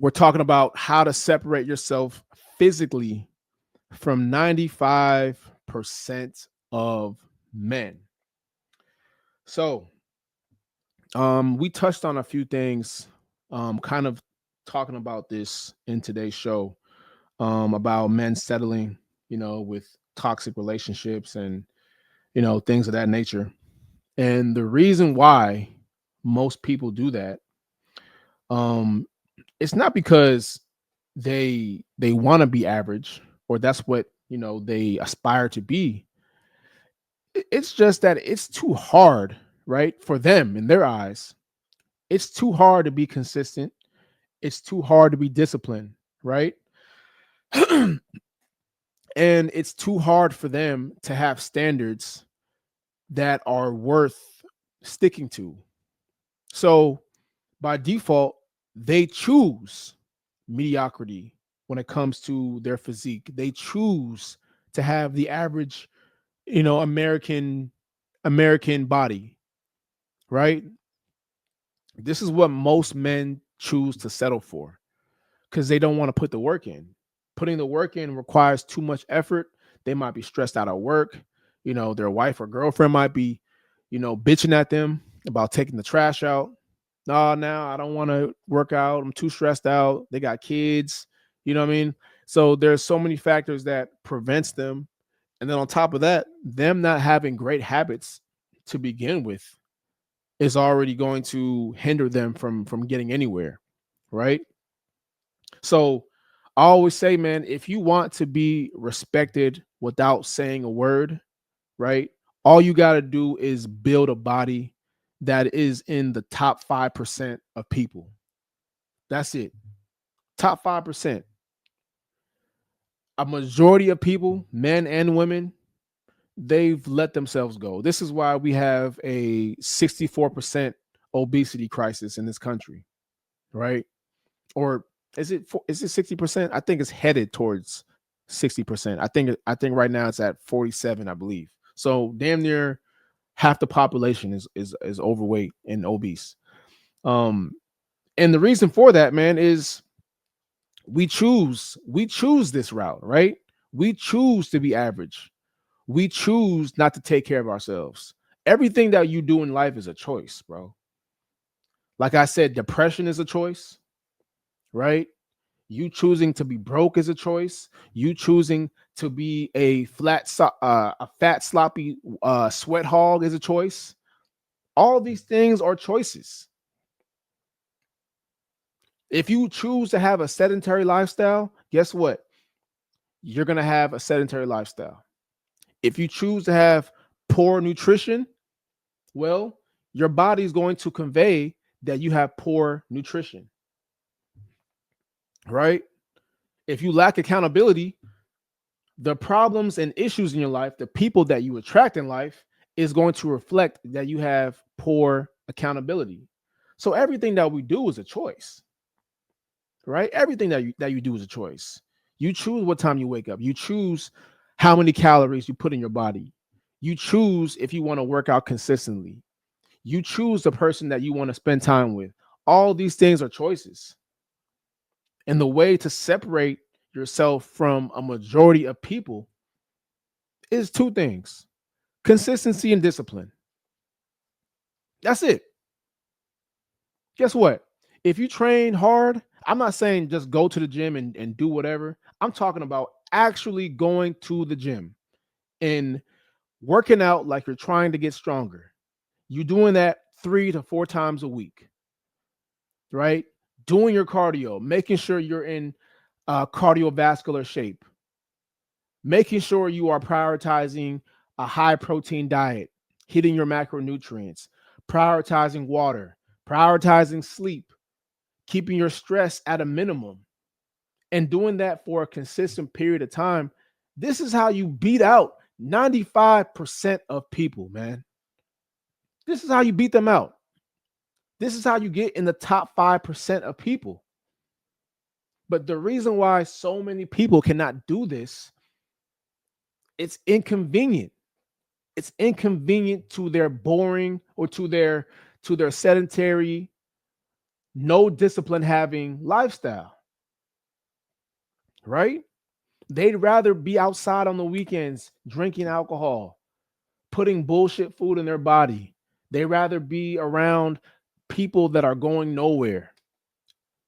We're talking about how to separate yourself physically from 95% of men. So, we touched on a few things, kind of talking about this in today's show, about men settling, with toxic relationships and, things of that nature. And the reason why most people do that, um, it's not because they want to be average or that's what they aspire to be. It's just that it's too hard, right, for them in their eyes. It's too hard to be consistent. It's too hard to be disciplined, right? And it's too hard for them to have standards that are worth sticking to. So by default, they choose mediocrity when it comes to their physique. They choose to have the average, American body, right? This is what most men choose to settle for because they don't want to put the work in. Putting the work in requires too much effort. They might be stressed out at work. Their wife or girlfriend might be, bitching at them about taking the trash out. No, now I don't want to work out. I'm too stressed out. They got kids. You know what I mean? So there's so many factors that prevents them. And then on top of that, them not having great habits to begin with is already going to hinder them from getting anywhere, right? So I always say, man, if you want to be respected without saying a word, right? All you got to do is build a body that is in the top 5% of people. That's it. Top 5%. A majority of people, men and women, they've let themselves go. This is why we have a 64% obesity crisis in this country, right? Or is it 60%? I think it's headed towards 60%. I think right now it's at 47, I believe. So damn near half the population is overweight and obese. Um, and the reason for that, man, is we choose this route, right? We choose to be average. We choose not to take care of ourselves. Everything that you do in life is a choice, bro. Like I said, depression is a choice, right? You choosing to be broke is a choice. You choosing to be a fat sloppy sweat hog is a choice. All these things are choices. If you choose to have a sedentary lifestyle, guess what? You're going to have a sedentary lifestyle. If you choose to have poor nutrition, well, your body is going to convey that you have poor nutrition, right? If you lack accountability, the problems and issues in your life, the people that you attract in life, is going to reflect that you have poor accountability. So everything that we do is a choice, right? Everything that you do is a choice. You choose what time you wake up. You choose how many calories you put in your body. You choose if you want to work out consistently. You choose the person that you want to spend time with. All these things are choices. And the way to separate yourself from a majority of people is two things: consistency and discipline. That's it. Guess what? If you train hard, I'm not saying just go to the gym and do whatever. I'm talking about actually going to the gym and working out like you're trying to get stronger. You doing that 3 to 4 times a week, right? Doing your cardio, making sure you're in cardiovascular shape, making sure you are prioritizing a high protein diet, hitting your macronutrients, prioritizing water, prioritizing sleep, keeping your stress at a minimum, and doing that for a consistent period of time. This is how you beat out 95% of people, man. This is how you beat them out. This is how you get in the top 5% of people. But the reason why so many people cannot do this, it's inconvenient. It's inconvenient to their boring or to their sedentary no discipline having lifestyle, right? They'd rather be outside on the weekends drinking alcohol, putting bullshit food in their body. They rather be around people that are going nowhere,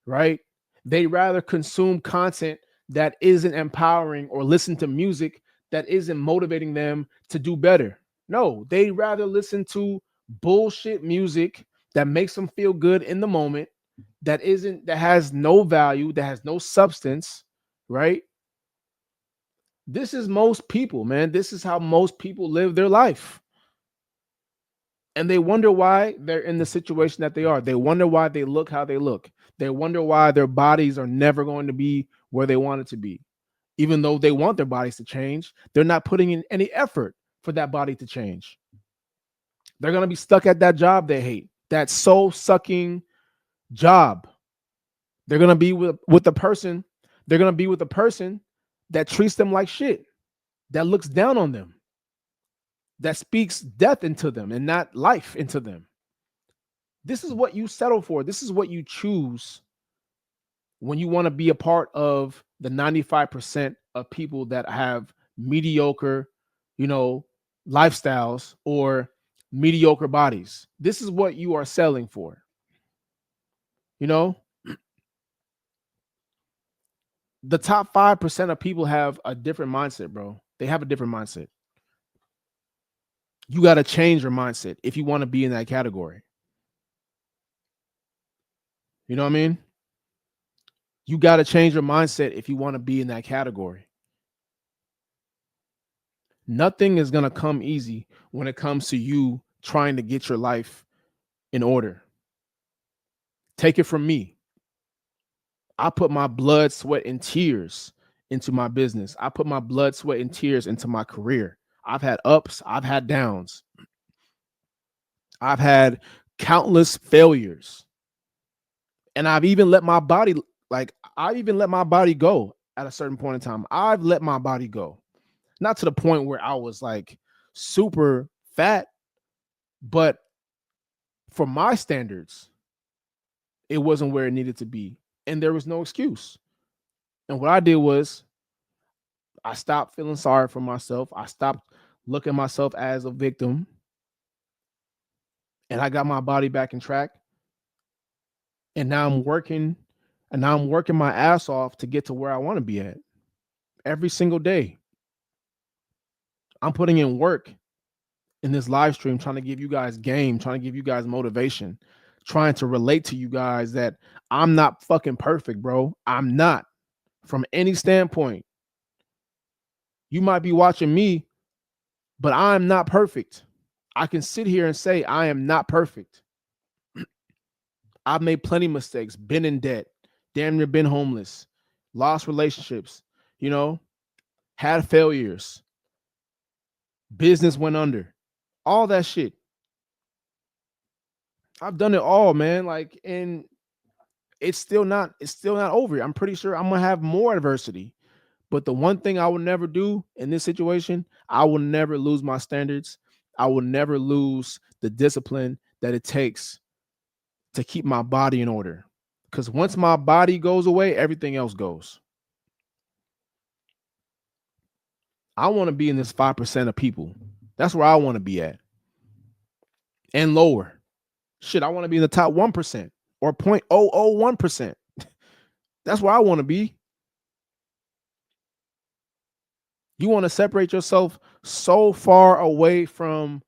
right? They rather consume content that isn't empowering or listen to music that isn't motivating them to do better. No, they rather listen to bullshit music that makes them feel good in the moment, that has no value, that has no substance, right? This is most people, man. This is how most people live their life. And they wonder why they're in the situation that they are. They wonder why they look how they look. They wonder why their bodies are never going to be where they want it to be. Even though they want their bodies to change, they're not putting in any effort for that body to change. They're going to be stuck at that job they hate, that soul sucking job. They're going to be with the person. They're going to be with a person that treats them like shit, that looks down on them, that speaks death into them and not life into them. This is what you settle for. This is what you choose when you want to be a part of the 95% of people that have mediocre, you know, lifestyles or mediocre bodies. This is what you are selling for. You know, the top 5% of people have a different mindset, bro. They have a different mindset. You got to change your mindset if you want to be in that category. You know what I mean? You got to change your mindset if you want to be in that category. Nothing is going to come easy when it comes to you trying to get your life in order. Take it from me. I put my blood, sweat, and tears into my business. I put my blood, sweat, and tears into my career. I've had ups, I've had downs. I've had countless failures. And I've even let my body, I even let my body go at a certain point in time. I've let my body go. Not to the point where I was like super fat, but for my standards, it wasn't where it needed to be. And there was no excuse. And what I did was I stopped feeling sorry for myself. I stopped looking at myself as a victim. And I got my body back in track. And now I'm working my ass off to get to where I want to be at every single day. I'm putting in work in this live stream, trying to give you guys game, trying to give you guys motivation, trying to relate to you guys that I'm not fucking perfect, bro. I'm not from any standpoint. You might be watching me, but I'm not perfect. I can sit here and say I am not perfect. I've made plenty of mistakes, been in debt, damn near been homeless, lost relationships, you know, had failures, business went under, all that shit. I've done it all, man. Like, and it's still not over. I'm pretty sure I'm gonna have more adversity. But the one thing I will never do in this situation, I will never lose my standards. I will never lose the discipline that it takes to keep my body in order. Because once my body goes away, everything else goes. I want to be in this 5% of people. That's where I want to be at. And lower. Shit, I want to be in the top 1% or 0.001%. That's where I want to be. You want to separate yourself so far away from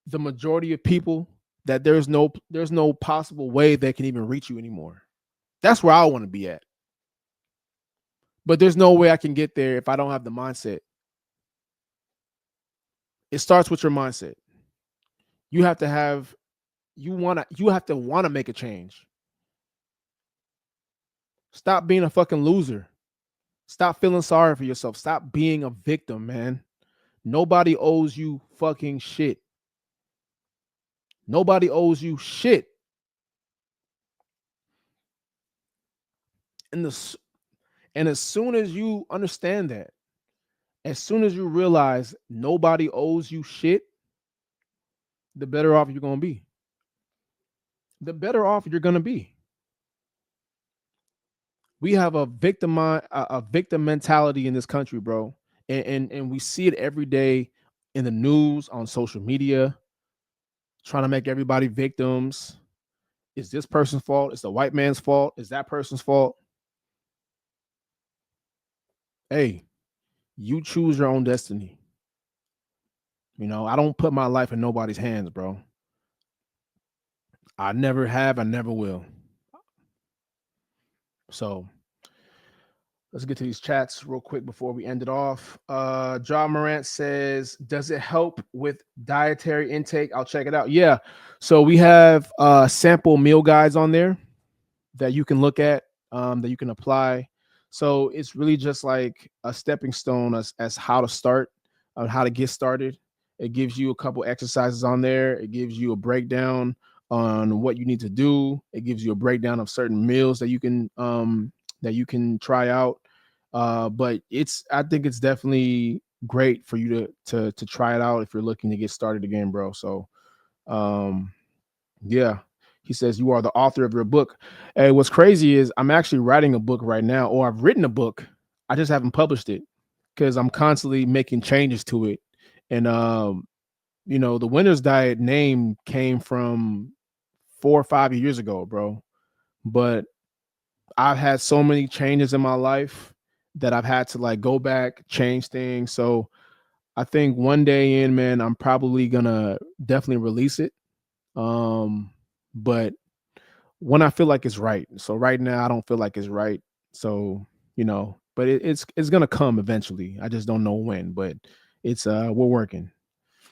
the majority of people that there's no possible way they can even reach you anymore. That's where I want to be at. But there's no way I can get there if I don't have the mindset. It starts with your mindset. You have to have you have to want to make a change. Stop being a fucking loser. Stop feeling sorry for yourself. Stop being a victim, man. Nobody owes you fucking shit. Nobody owes you shit. And as soon as you understand that, as soon as you realize nobody owes you shit, the better off you're going to be. The better off you're going to be. We have a victim mentality in this country, bro, and we see it every day in the news, on social media, trying to make everybody victims. Is this person's fault? Is the white man's fault? Is that person's fault? Hey, you choose your own destiny. I don't put my life in nobody's hands, bro. I never have, I never will. So let's get to these chats real quick before we end it off. John Morant says, does it help with dietary intake? I'll check it out. Yeah. So we have sample meal guides on there that you can look at, that you can apply. So it's really just like a stepping stone as how to start, how to get started. It gives you a couple exercises on there. It gives you a breakdown on what you need to do. It gives you a breakdown of certain meals that you can try out. But I think it's definitely great for you to try it out if you're looking to get started again, bro. So um, yeah. He says, you are the author of your book. Hey, what's crazy is I'm actually writing a book right now, or I've written a book. I just haven't published it because I'm constantly making changes to it. And the Winner's Diet name came from 4 or 5 years ago, bro. But I've had so many changes in my life that I've had to like go back, change things. So I think one day in, man, I'm probably gonna definitely release it. But when I feel like it's right. So right now I don't feel like it's right. So, but it's gonna come eventually. I just don't know when, but we're working.